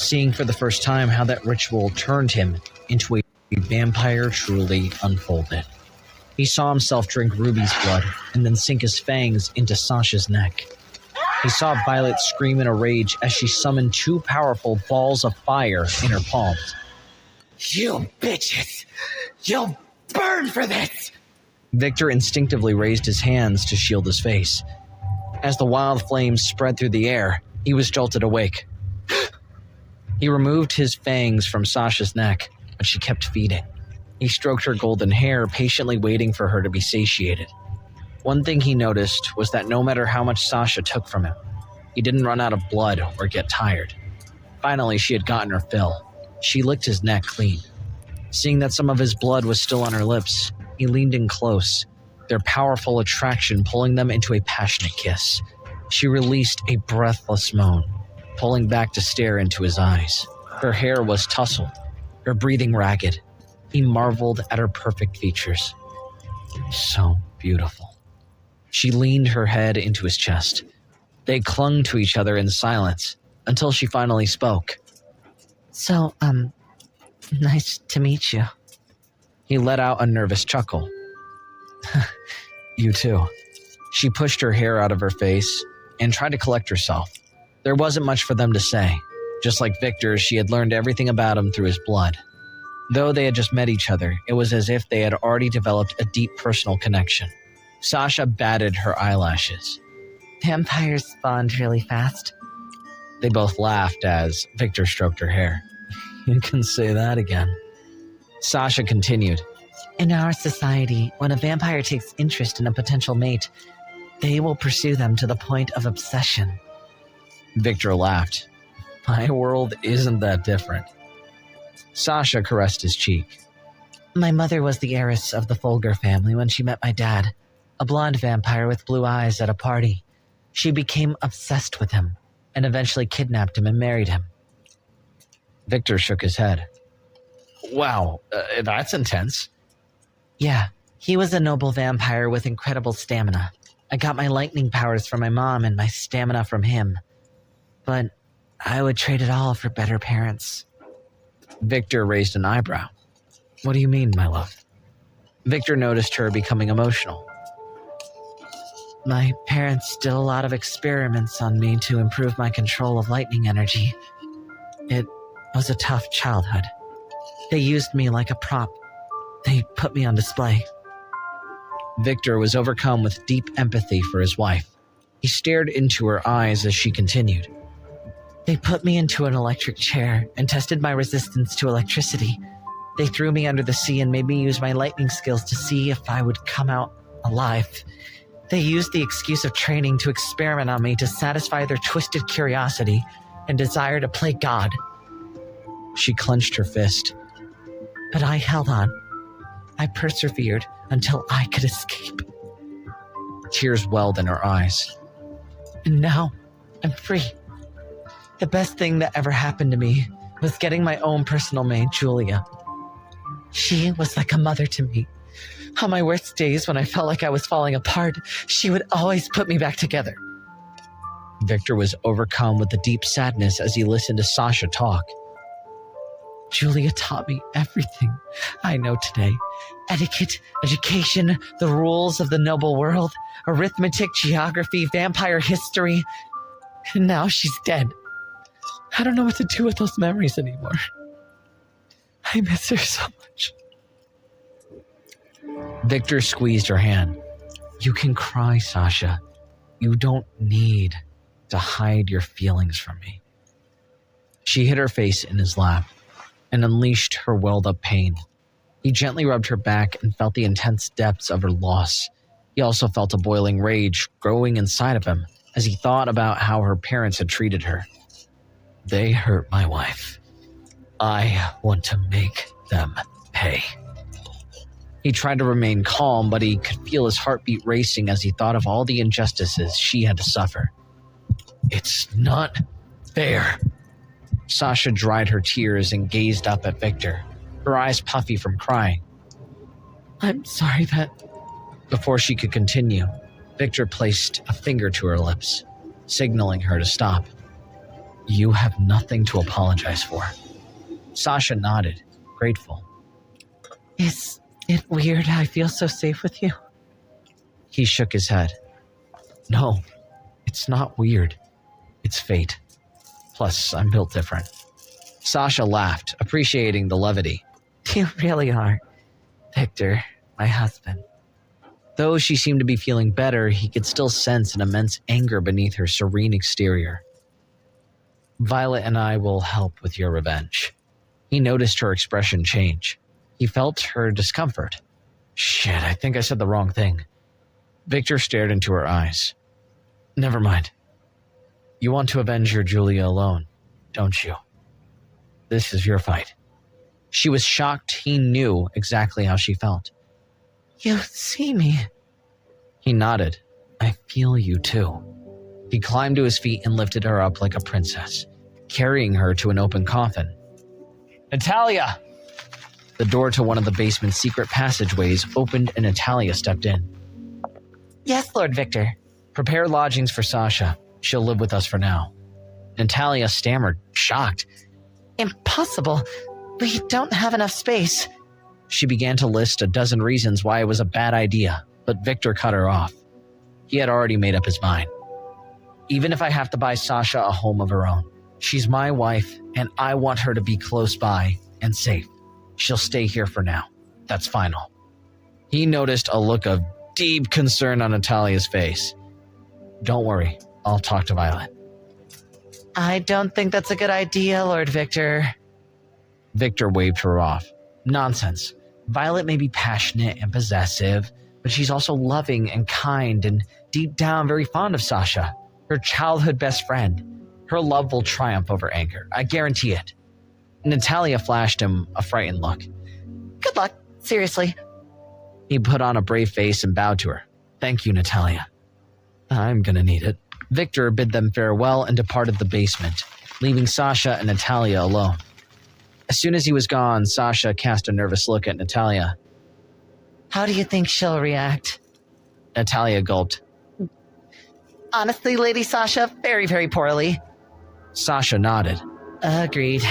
seeing for the first time how that ritual turned him into a vampire truly unfolded. He saw himself drink Ruby's blood and then sink his fangs into Sasha's neck. He saw Violet scream in a rage as she summoned 2 powerful balls of fire in her palms. You bitches! You'll burn for this! Victor instinctively raised his hands to shield his face. As the wild flames spread through the air, he was jolted awake. He removed his fangs from Sasha's neck, but she kept feeding. He stroked her golden hair, patiently waiting for her to be satiated. One thing he noticed was that no matter how much Sasha took from him, he didn't run out of blood or get tired. Finally, she had gotten her fill. She licked his neck clean. Seeing that some of his blood was still on her lips, he leaned in close, their powerful attraction pulling them into a passionate kiss. She released a breathless moan, pulling back to stare into his eyes. Her hair was tousled, her breathing ragged. He marveled at her perfect features. So beautiful. She leaned her head into his chest. They clung to each other in silence until she finally spoke. So, nice to meet you. He let out a nervous chuckle. You too. She pushed her hair out of her face and tried to collect herself. There wasn't much for them to say. Just like Victor, she had learned everything about him through his blood. Though they had just met each other, it was as if they had already developed a deep personal connection. Sasha batted her eyelashes. Vampires spawned really fast. They both laughed as Victor stroked her hair. You can say that again. Sasha continued. In our society, when a vampire takes interest in a potential mate, they will pursue them to the point of obsession. Victor laughed. My world isn't that different. Sasha caressed his cheek. My mother was the heiress of the Folger family when she met my dad, a blonde vampire with blue eyes at a party. She became obsessed with him and eventually kidnapped him and married him. Victor shook his head. Wow, that's intense. Yeah, he was a noble vampire with incredible stamina. I got my lightning powers from my mom and my stamina from him. But I would trade it all for better parents. Victor raised an eyebrow. What do you mean, my love? Victor noticed her becoming emotional. My parents did a lot of experiments on me to improve my control of lightning energy. It was a tough childhood. They used me like a prop. They put me on display. Victor was overcome with deep empathy for his wife. He stared into her eyes as she continued. They put me into an electric chair and tested my resistance to electricity. They threw me under the sea and made me use my lightning skills to see if I would come out alive. They used the excuse of training to experiment on me to satisfy their twisted curiosity and desire to play God. She clenched her fist. But I held on. I persevered until I could escape. Tears welled in her eyes. And now, I'm free. The best thing that ever happened to me was getting my own personal maid, Julia. She was like a mother to me. On my worst days when I felt like I was falling apart, she would always put me back together. Victor was overcome with a deep sadness as he listened to Sasha talk. Julia taught me everything I know today. Etiquette, education, the rules of the noble world, arithmetic, geography, vampire history. And now she's dead. I don't know what to do with those memories anymore. I miss her so much. Victor squeezed her hand. You can cry, Sasha. You don't need to hide your feelings from me. She hid her face in his lap and unleashed her welled-up pain. He gently rubbed her back and felt the intense depths of her loss. He also felt a boiling rage growing inside of him as he thought about how her parents had treated her. They hurt my wife. I want to make them pay. He tried to remain calm, but he could feel his heartbeat racing as he thought of all the injustices she had to suffer. It's not fair. Sasha dried her tears and gazed up at Victor, her eyes puffy from crying. I'm sorry that... Before she could continue, Victor placed a finger to her lips, signaling her to stop. You have nothing to apologize for. Sasha nodded, grateful. Is it weird I feel so safe with you? He shook his head. No, it's not weird. It's fate. Plus, I'm built different. Sasha laughed, appreciating the levity. You really are. Victor, my husband. Though she seemed to be feeling better, he could still sense an immense anger beneath her serene exterior. Violet and I will help with your revenge. He noticed her expression change. He felt her discomfort. Shit, I think I said the wrong thing. Victor stared into her eyes. Never mind. You want to avenge your Julia alone, don't you? This is your fight. She was shocked he knew exactly how she felt. You see me. He nodded. I feel you too. He climbed to his feet and lifted her up like a princess, carrying her to an open coffin. Natalia! The door to one of the basement's secret passageways opened and Natalia stepped in. Yes, Lord Victor. Prepare lodgings for Sasha. She'll live with us for now. Natalia stammered, shocked. Impossible. We don't have enough space. She began to list a dozen reasons why it was a bad idea, but Victor cut her off. He had already made up his mind. Even if I have to buy Sasha a home of her own, she's my wife, and I want her to be close by and safe. She'll stay here for now. That's final. He noticed a look of deep concern on Natalia's face. Don't worry, I'll talk to Violet. I don't think that's a good idea, Lord Victor. Victor waved her off. Nonsense. Violet may be passionate and possessive, but she's also loving and kind and deep down very fond of Sasha, her childhood best friend. Her love will triumph over anger. I guarantee it. Natalia flashed him a frightened look. Good luck, seriously. He put on a brave face and bowed to her. Thank you, Natalia. I'm gonna need it. Victor bid them farewell and departed the basement, leaving Sasha and Natalia alone. As soon as he was gone, Sasha cast a nervous look at Natalia. How do you think she'll react? Natalia gulped. Honestly, Lady Sasha, very, very poorly. Sasha nodded. Agreed.